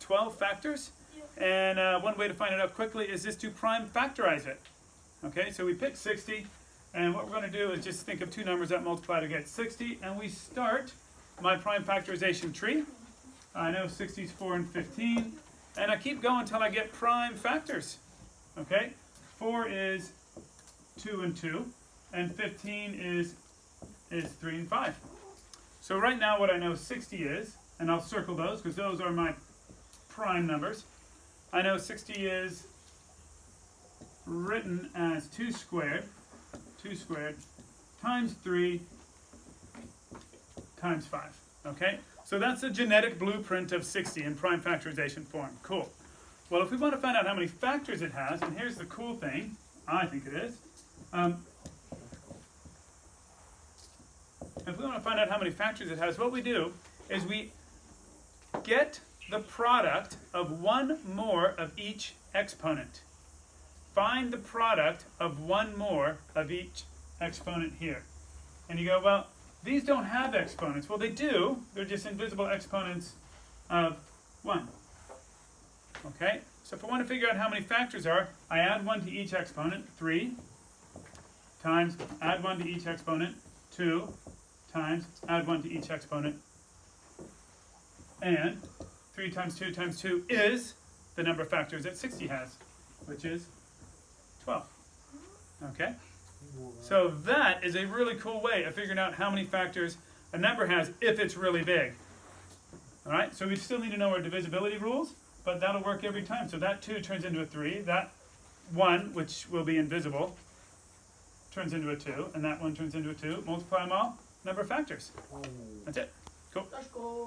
12 factors. And one way to find it out quickly is just to prime factorize it. Okay, so we pick 60, and what we're going to do is just think of two numbers that multiply to get 60, and we start my prime factorization tree. I know 60 is 4 and 15, and I keep going until I get prime factors. Okay, 4 is 2 and 2, and 15 is 3 and 5. So right now what I know 60 is, and I'll circle those because those are my prime numbers. I know 60 is written as 2 squared times 3 times 5. Okay, so that's a genetic blueprint of 60 in prime factorization form. Cool. Well, if we want to find out how many factors it has, and here's the cool thing, I think it is. If we want to find out how many factors it has, what we do is we get the product of one more of each exponent. Find the product of one more of each exponent here. And you go, well, these don't have exponents. Well, they do. They're just invisible exponents of 1. Okay? So if I want to figure out how many factors are, I add 1 to each exponent, 3, times, add 1 to each exponent, 2, times, add 1 to each exponent, and 3 times 2 times 2 is the number of factors that 60 has, which is 12. Okay? So that is a really cool way of figuring out how many factors a number has if it's really big. All right? So we still need to know our divisibility rules, but that'll work every time. So that 2 turns into a 3, that 1, which will be invisible, turns into a 2, and that 1 turns into a 2. Multiply them all, number of factors. That's it. Cool.